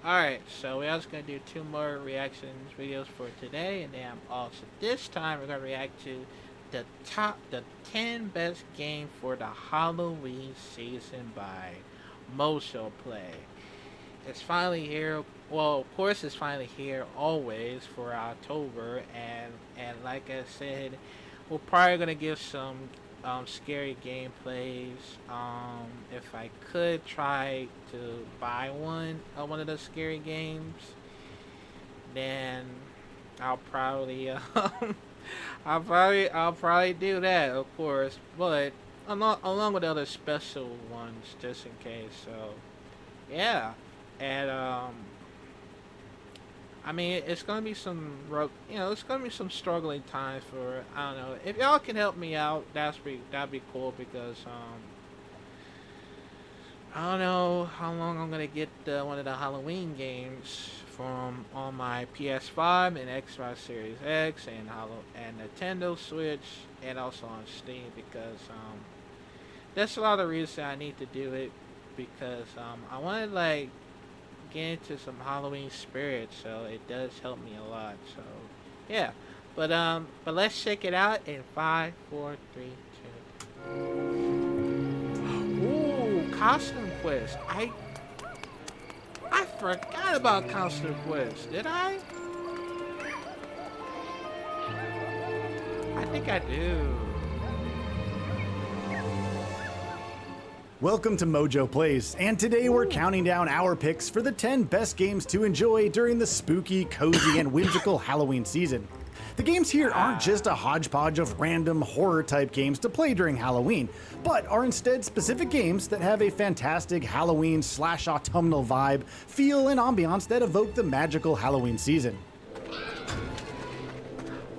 Alright, so we're also gonna do two more reactions videos for today, and then also this time we're gonna react to the 10 best game for the Halloween season by Mojo Play. It's finally here. Well, of course, it's finally here always for October, and like I said, we're probably gonna give some scary gameplays. If I could try to buy one of the scary games, then I'll probably I'll probably do that, of course. But along with other special ones, just in case. So yeah, and I mean, it's gonna be it's gonna be some struggling times for I don't know. If y'all can help me out, that'd be cool because I don't know how long I'm gonna get one of the Halloween games from on my PS5 and Xbox Series X and Nintendo Switch and also on Steam because that's a lot of reasons I need to do it because I want to like get into some Halloween spirit, so it does help me a lot. So yeah, but let's check it out in five, four, three, two. Ooh, Costume Quest. I forgot about Costume Quest. Did I? I think I do. Welcome to Mojo Plays, and today we're counting down our picks for the 10 best games to enjoy during the spooky, cozy, and whimsical Halloween season. The games here aren't just a hodgepodge of random horror-type games to play during Halloween, but are instead specific games that have a fantastic Halloween/autumnal vibe, feel, and ambiance that evoke the magical Halloween season.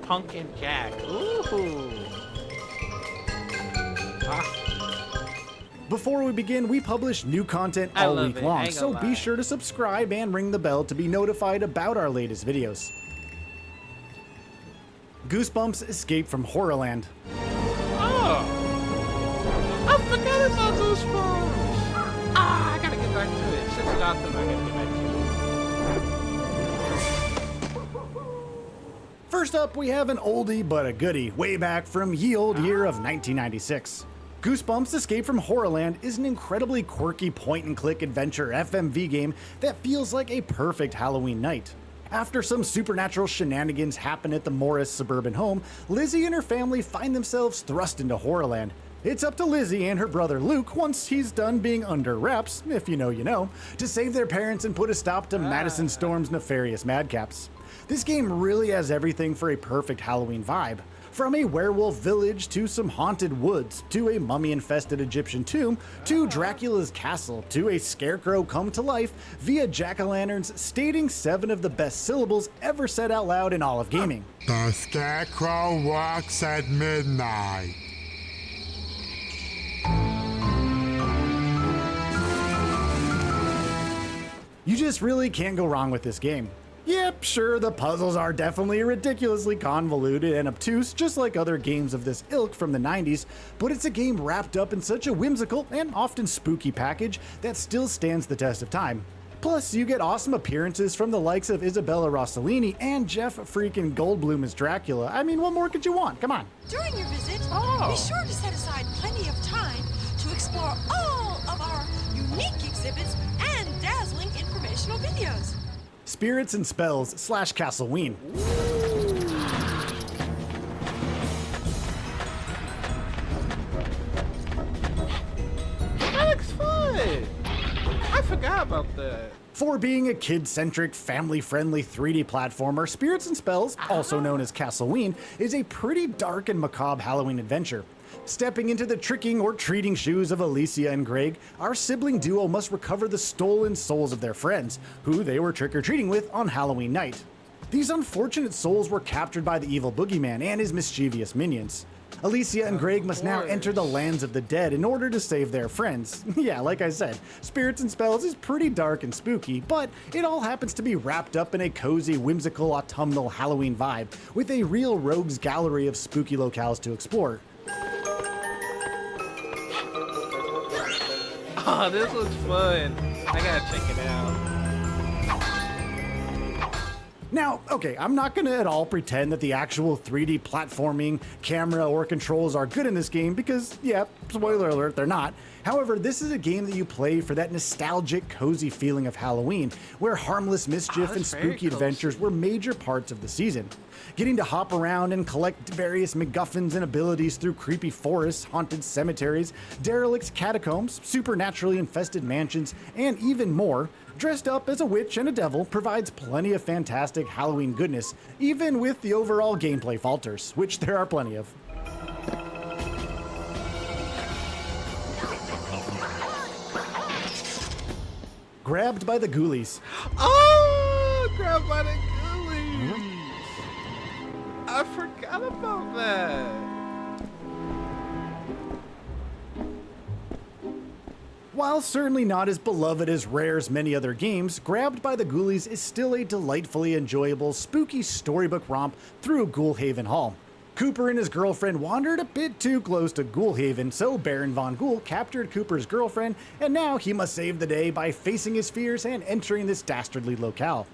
Pumpkin Jack. Ooh. Ah. Before we begin, we publish new content all week long, so be sure to subscribe and ring the bell to be notified about our latest videos. Goosebumps Escape from Horrorland. Oh, I forgot about Goosebumps. I gotta get back to it. Since it's out to me, I gotta get back to it. First up, we have an oldie but a goodie, way back from ye old year of 1996. Goosebumps Escape from Horrorland is an incredibly quirky point-and-click adventure FMV game that feels like a perfect Halloween night. After some supernatural shenanigans happen at the Morris suburban home, Lizzie and her family find themselves thrust into Horrorland. It's up to Lizzie and her brother Luke, once he's done being under wraps, if you know you know, to save their parents and put a stop to Madison Storm's nefarious madcaps. This game really has everything for a perfect Halloween vibe. From a werewolf village to some haunted woods, to a mummy-infested Egyptian tomb, to Dracula's castle, to a scarecrow come to life via jack-o'-lanterns stating 7 of the best syllables ever said out loud in all of gaming. The scarecrow walks at midnight. You just really can't go wrong with this game. Yep, sure, the puzzles are definitely ridiculously convoluted and obtuse, just like other games of this ilk from the 90s, but it's a game wrapped up in such a whimsical and often spooky package that still stands the test of time. Plus, you get awesome appearances from the likes of Isabella Rossellini and Jeff freaking Goldblum as Dracula. I mean, what more could you want? Come on. During your visit, be sure to set aside plenty of time to explore all of our unique exhibits and dazzling informational videos. Spirits and Spells / Castleween. That looks fun. I forgot about that. For being a kid-centric, family-friendly 3D platformer, Spirits and Spells, also known as Castleween, is a pretty dark and macabre Halloween adventure. Stepping into the tricking or treating shoes of Alicia and Greg, our sibling duo must recover the stolen souls of their friends, who they were trick-or-treating with on Halloween night. These unfortunate souls were captured by the evil boogeyman and his mischievous minions. Alicia and Greg must now enter the lands of the dead in order to save their friends. Yeah, like I said, Spirits and Spells is pretty dark and spooky, but it all happens to be wrapped up in a cozy, whimsical, autumnal Halloween vibe, with a real rogues gallery of spooky locales to explore. Oh, this looks fun. I gotta check it out. Now, okay, I'm not gonna at all pretend that the actual 3D platforming, camera, or controls are good in this game because, yeah, spoiler alert, they're not. However, this is a game that you play for that nostalgic, cozy feeling of Halloween, where harmless mischief and that's very spooky adventures were major parts of the season. Getting to hop around and collect various MacGuffins and abilities through creepy forests, haunted cemeteries, derelict catacombs, supernaturally infested mansions, and even more, dressed up as a witch and a devil provides plenty of fantastic Halloween goodness, even with the overall gameplay falters, which there are plenty of. Grabbed by the Ghoulies. Oh, grabbed by the ghoulies. I forgot about that. While certainly not as beloved as Rare's many other games, Grabbed by the Ghoulies is still a delightfully enjoyable, spooky storybook romp through Ghoulhaven Hall. Cooper and his girlfriend wandered a bit too close to Ghoulhaven, so Baron von Ghoul captured Cooper's girlfriend, and now he must save the day by facing his fears and entering this dastardly locale.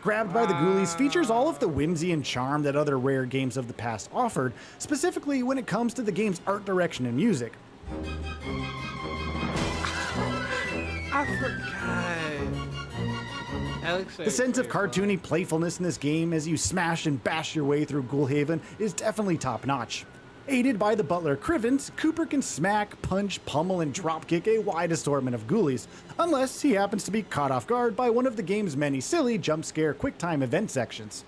Grabbed by the Ghoulies features all of the whimsy and charm that other Rare games of the past offered, specifically when it comes to the game's art direction and music. I forgot. That looks The sense of cartoony playfulness in this game as you smash and bash your way through Ghoulhaven is definitely top-notch. Aided by the butler Crivens, Cooper can smack, punch, pummel, and dropkick a wide assortment of ghoulies, unless he happens to be caught off guard by one of the game's many silly jump-scare quick-time event sections.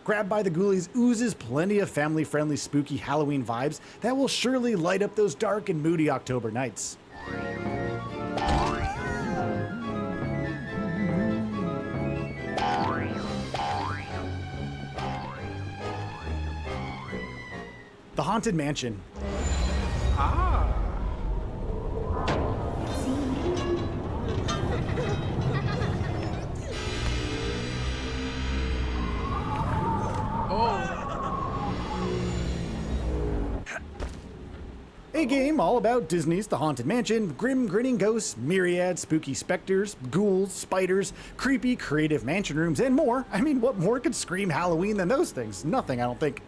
Grabbed by the Ghoulies oozes plenty of family-friendly spooky Halloween vibes that will surely light up those dark and moody October nights. The Haunted Mansion. Ah. A game all about Disney's The Haunted Mansion, grim grinning ghosts, myriad spooky specters, ghouls, spiders, creepy creative mansion rooms, and more. I mean, what more could scream Halloween than those things? Nothing, I don't think.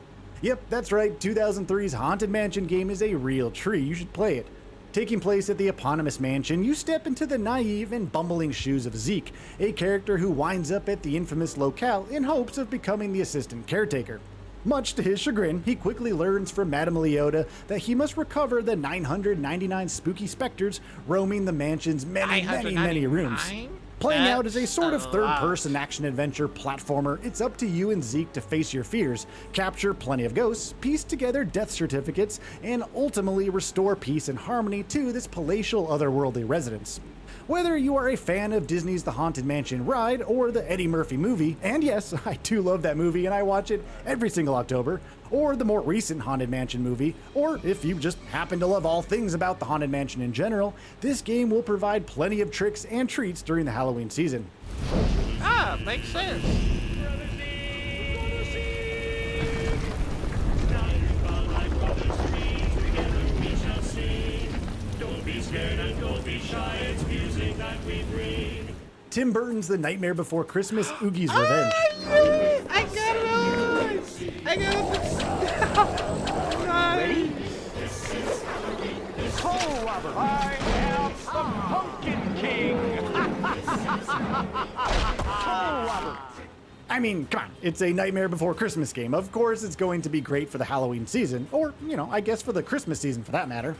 Yep, that's right, 2003's Haunted Mansion game is a real treat. You should play it. Taking place at the eponymous mansion, you step into the naive and bumbling shoes of Zeke, a character who winds up at the infamous locale in hopes of becoming the assistant caretaker. Much to his chagrin, he quickly learns from Madame Leota that he must recover the 999 spooky specters roaming the mansion's many rooms. Playing out as a sort of third-person action-adventure platformer, it's up to you and Zeke to face your fears, capture plenty of ghosts, piece together death certificates, and ultimately restore peace and harmony to this palatial otherworldly residence. Whether you are a fan of Disney's The Haunted Mansion ride or the Eddie Murphy movie, and yes, I do love that movie and I watch it every single October, or the more recent Haunted Mansion movie, or if you just happen to love all things about the Haunted Mansion in general, this game will provide plenty of tricks and treats during the Halloween season. Ah, makes sense. Tim Burton's The Nightmare Before Christmas, Oogie's Revenge. I got it! I got it! Ready? Coal Robber! I am the Pumpkin King! Coal Robber! I mean, come on, it's a Nightmare Before Christmas game. Of course it's going to be great for the Halloween season, or, you know, I guess for the Christmas season for that matter.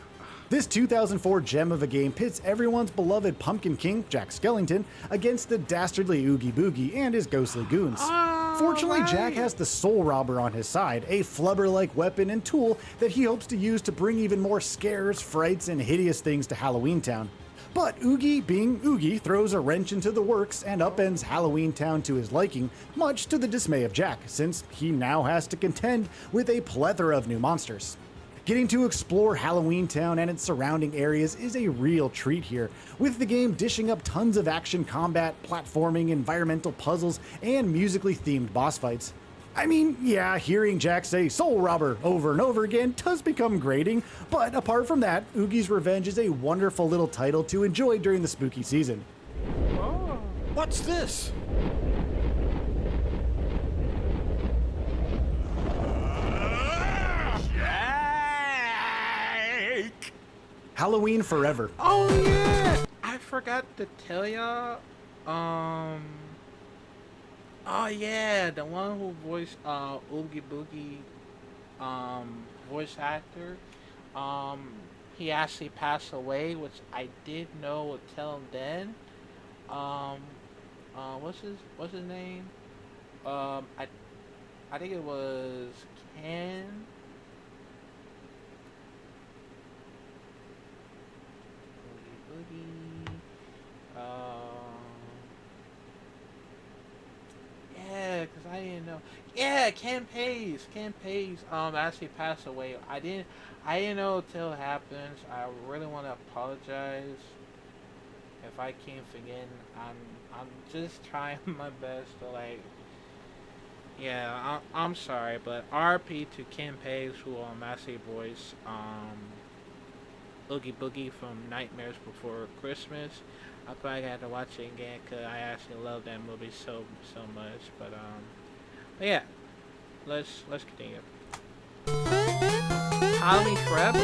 This 2004 gem of a game pits everyone's beloved Pumpkin King, Jack Skellington, against the dastardly Oogie Boogie and his ghostly goons. Fortunately, Jack has the Soul Robber on his side, a flubber-like weapon and tool that he hopes to use to bring even more scares, frights, and hideous things to Halloween Town. But Oogie, being Oogie, throws a wrench into the works and upends Halloween Town to his liking, much to the dismay of Jack, since he now has to contend with a plethora of new monsters. Getting to explore Halloween Town and its surrounding areas is a real treat here, with the game dishing up tons of action combat, platforming, environmental puzzles, and musically themed boss fights. I mean, yeah, hearing Jack say Soul Robber over and over again does become grating, but apart from that, Oogie's Revenge is a wonderful little title to enjoy during the spooky season. What's this? Halloween Forever. Oh yeah, I forgot to tell y'all. Oh yeah, the one who voiced Oogie Boogie, voice actor. Um, he actually passed away, which I did know till then. Um, what's his name? Um, I I think it was Ken. Boogie Boogie. Yeah, cause I didn't know. Yeah, Ken Pace. Ken Pace. Actually passed away. I didn't know till it happens. I really want to apologize if I keep forgetting. I'm just trying my best to like. Yeah, I'm sorry, but RP to Ken Pace, who actually voiced Oogie Boogie from Nightmares Before Christmas. I probably had to watch it again because I actually love that movie so much. But yeah, let's continue. Halloween Forever.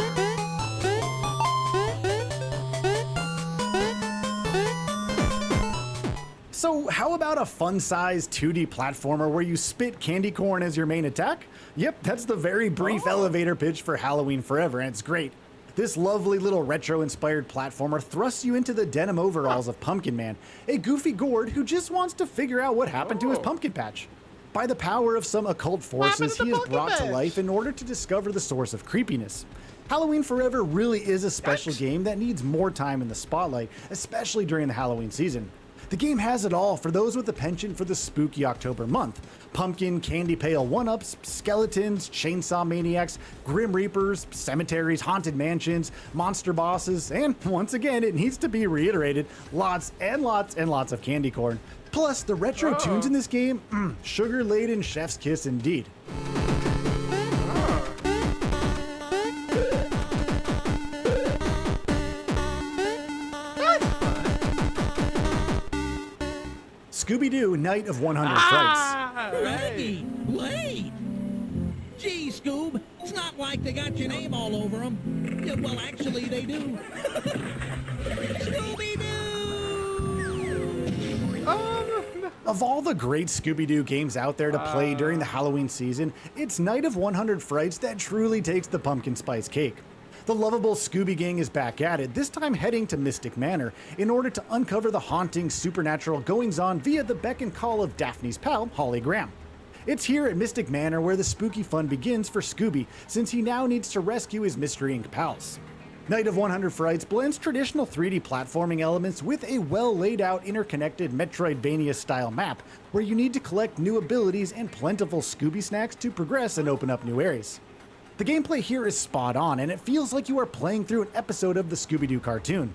So how about a fun-sized 2D platformer where you spit candy corn as your main attack? Yep, that's the very brief elevator pitch for Halloween Forever, and it's great. This lovely little retro-inspired platformer thrusts you into the denim overalls of Pumpkin Man, a goofy gourd who just wants to figure out what happened to his pumpkin patch. By the power of some occult forces, he is brought to life in order to discover the source of creepiness. Halloween Forever really is a special game that needs more time in the spotlight, especially during the Halloween season. The game has it all for those with a penchant for the spooky October month. Pumpkin, candy pail one-ups, skeletons, chainsaw maniacs, grim reapers, cemeteries, haunted mansions, monster bosses, and once again, it needs to be reiterated, lots and lots and lots of candy corn. Plus, the retro tunes in this game, sugar-laden chef's kiss indeed. Scooby-Doo Night of 100 Frights. Reggie, wait! Gee, Scoob, it's not like they got your name all over them. Yeah, well, actually, they do. Scooby-Doo! Of all the great Scooby-Doo games out there to play during the Halloween season, it's Night of 100 Frights that truly takes the pumpkin spice cake. The lovable Scooby Gang is back at it, this time heading to Mystic Manor in order to uncover the haunting supernatural goings-on via the beck and call of Daphne's pal, Holly Graham. It's here at Mystic Manor where the spooky fun begins for Scooby, since he now needs to rescue his Mystery Inc. pals. Night of 100 Frights blends traditional 3D platforming elements with a well-laid-out, interconnected Metroidvania-style map, where you need to collect new abilities and plentiful Scooby snacks to progress and open up new areas. The gameplay here is spot on, and it feels like you are playing through an episode of the Scooby-Doo cartoon.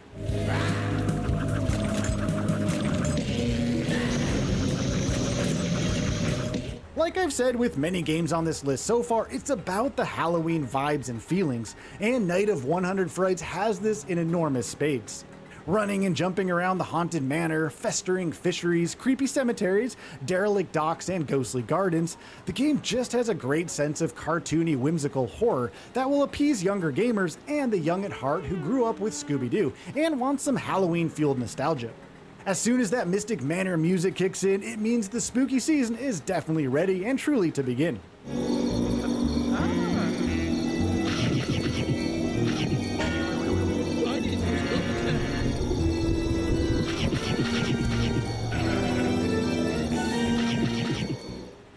Like I've said with many games on this list so far, it's about the Halloween vibes and feelings, and Night of 100 Frights has this in enormous spades. Running and jumping around the haunted manor, festering fisheries, creepy cemeteries, derelict docks, and ghostly gardens, the game just has a great sense of cartoony, whimsical horror that will appease younger gamers and the young at heart who grew up with Scooby-Doo and want some Halloween-fueled nostalgia. As soon as that Mystic Manor music kicks in, it means the spooky season is definitely ready and truly to begin.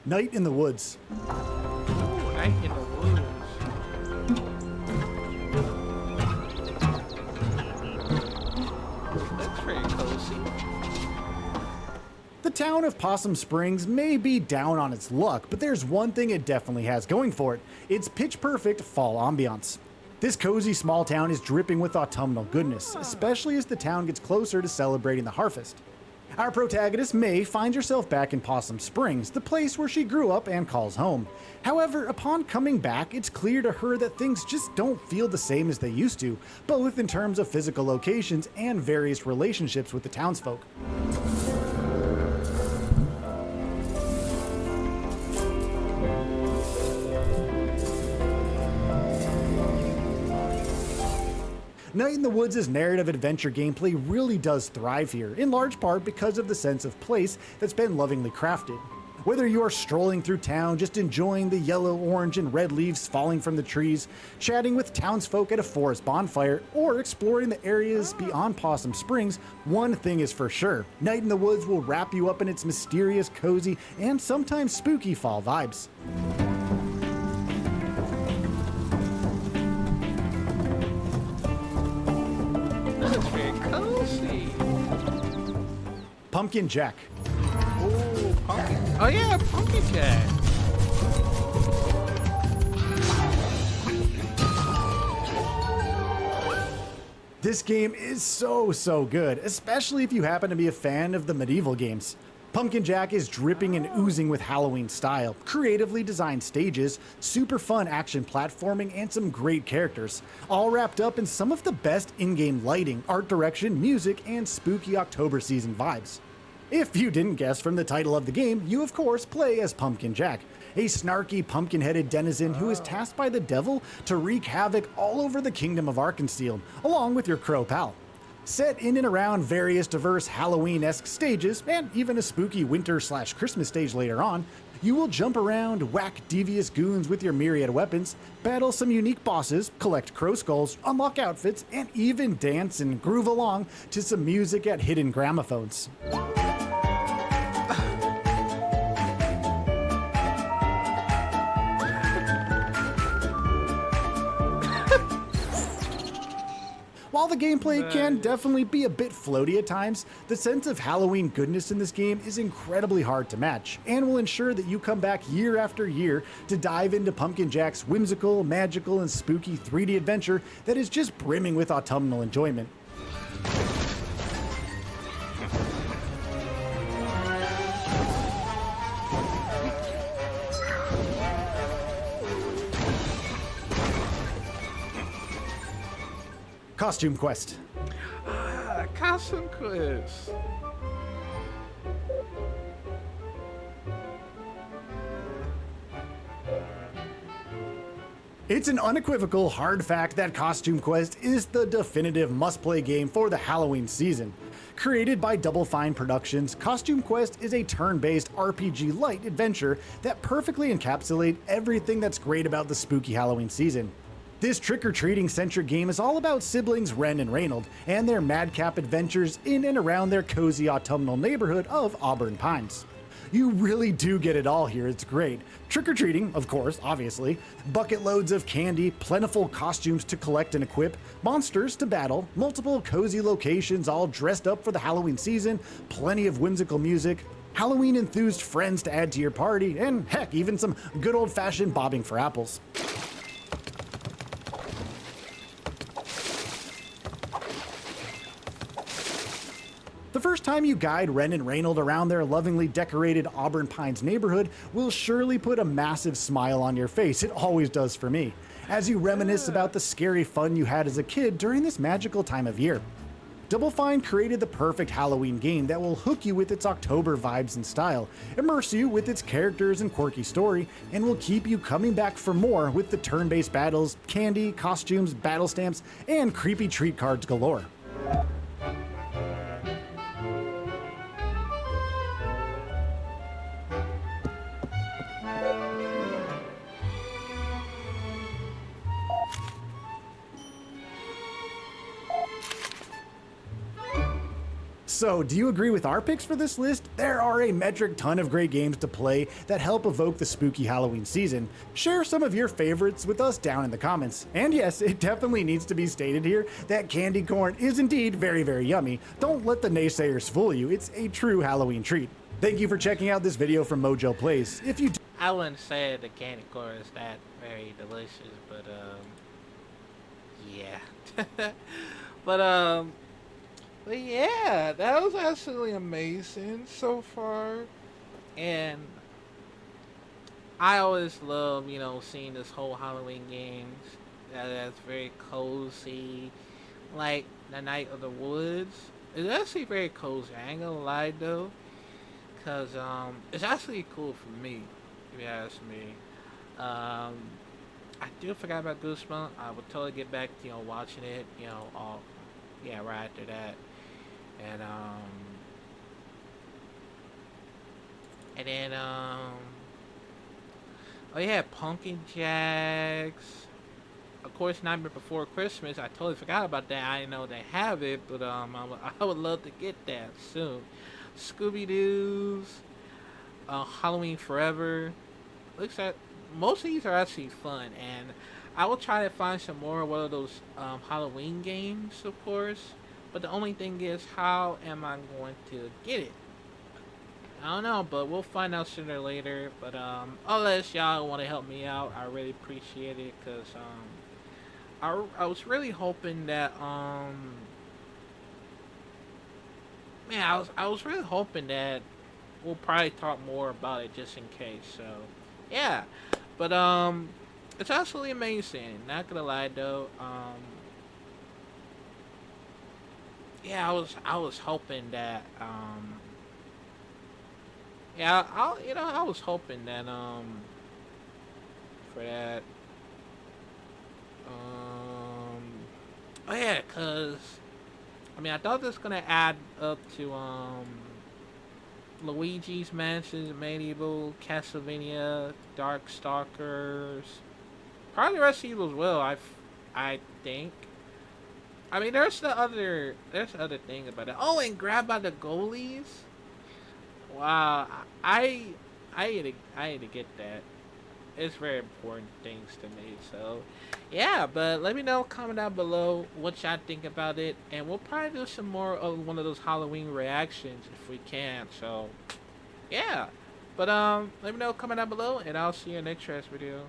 Night in the Woods. Ooh, Night in the Woods. That's pretty cozy. The town of Possum Springs may be down on its luck, but there's one thing it definitely has going for it. It's pitch-perfect fall ambiance. This cozy small town is dripping with autumnal goodness, especially as the town gets closer to celebrating the harvest. Our protagonist, May, finds herself back in Possum Springs, the place where she grew up and calls home. However, upon coming back, it's clear to her that things just don't feel the same as they used to, both in terms of physical locations and various relationships with the townsfolk. Night in the Woods' narrative adventure gameplay really does thrive here, in large part because of the sense of place that's been lovingly crafted. Whether you are strolling through town just enjoying the yellow, orange, and red leaves falling from the trees, chatting with townsfolk at a forest bonfire, or exploring the areas beyond Possum Springs, one thing is for sure: Night in the Woods will wrap you up in its mysterious, cozy, and sometimes spooky fall vibes. That's very cozy. Pumpkin Jack. Ooh, pumpkin. Oh yeah, Pumpkin Jack. This game is so good, especially if you happen to be a fan of the medieval games. Pumpkin Jack is dripping and oozing with Halloween style, creatively designed stages, super fun action platforming, and some great characters, all wrapped up in some of the best in-game lighting, art direction, music, and spooky October season vibes. If you didn't guess from the title of the game, you of course play as Pumpkin Jack, a snarky pumpkin-headed denizen who is tasked by the devil to wreak havoc all over the kingdom of Arkensteel, along with your crow pal. Set in and around various diverse Halloween-esque stages, and even a spooky winter/Christmas stage later on, you will jump around, whack devious goons with your myriad weapons, battle some unique bosses, collect crow skulls, unlock outfits, and even dance and groove along to some music at hidden gramophones. While the gameplay can definitely be a bit floaty at times, the sense of Halloween goodness in this game is incredibly hard to match, and will ensure that you come back year after year to dive into Pumpkin Jack's whimsical, magical, and spooky 3D adventure that is just brimming with autumnal enjoyment. Costume Quest. Costume Quest. It's an unequivocal hard fact that Costume Quest is the definitive must-play game for the Halloween season. Created by Double Fine Productions, Costume Quest is a turn-based RPG light adventure that perfectly encapsulates everything that's great about the spooky Halloween season. This trick-or-treating centric game is all about siblings Ren and Reynold and their madcap adventures in and around their cozy autumnal neighborhood of Auburn Pines. You really do get it all here, it's great. Trick-or-treating, of course, obviously, bucket loads of candy, plentiful costumes to collect and equip, monsters to battle, multiple cozy locations all dressed up for the Halloween season, plenty of whimsical music, Halloween-enthused friends to add to your party, and heck, even some good old-fashioned bobbing for apples. The first time you guide Ren and Reynold around their lovingly decorated Auburn Pines neighborhood will surely put a massive smile on your face. It always does for me, as you reminisce about the scary fun you had as a kid during this magical time of year. Double Fine created the perfect Halloween game that will hook you with its October vibes and style, immerse you with its characters and quirky story, and will keep you coming back for more with the turn-based battles, candy, costumes, battle stamps, and creepy treat cards galore. So, do you agree with our picks for this list? There are a metric ton of great games to play that help evoke the spooky Halloween season. Share some of your favorites with us down in the comments. And yes, it definitely needs to be stated here that candy corn is indeed very yummy. Don't let the naysayers fool you, it's a true Halloween treat. Thank you for checking out this video from Mojo Plays. If you I wouldn't say the candy corn is that very delicious, but yeah. But yeah, that was absolutely amazing so far. And I always love, seeing this whole Halloween games that's very cozy. Like the Night of the Woods. It's actually very cozy. I ain't gonna lie though. Cause it's actually cool for me, if you ask me. I do forgot about Goosebumps. I will totally get back to watching it. All yeah, right after that, and then oh yeah, Pumpkin Jacks. Of course, Nightmare Before Christmas. I totally forgot about that. I didn't know they have it, but I would love to get that soon. Scooby Doo's, Halloween Forever. Looks like most of these are actually fun, and I will try to find some more of one of those Halloween games, of course. But the only thing is, how am I going to get it? I don't know, but we'll find out sooner or later. But unless y'all want to help me out, I really appreciate it, cause I was really hoping that man, I was really hoping that we'll probably talk more about it just in case. So yeah, but it's absolutely amazing. Not gonna lie though, yeah, I was hoping that yeah, I was hoping that for that oh yeah, cause I mean I thought this was gonna add up to Luigi's Mansion, Medieval, Castlevania, Darkstalkers, probably Resident Evil as well. I think. I mean, there's the other thing about it. Oh, and Grab by the Goalies. Wow, I need to get that. It's very important things to me. So, yeah. But let me know, comment down below what y'all think about it, and we'll probably do some more of one of those Halloween reactions if we can. So, yeah. But let me know, comment down below, and I'll see you in the next video.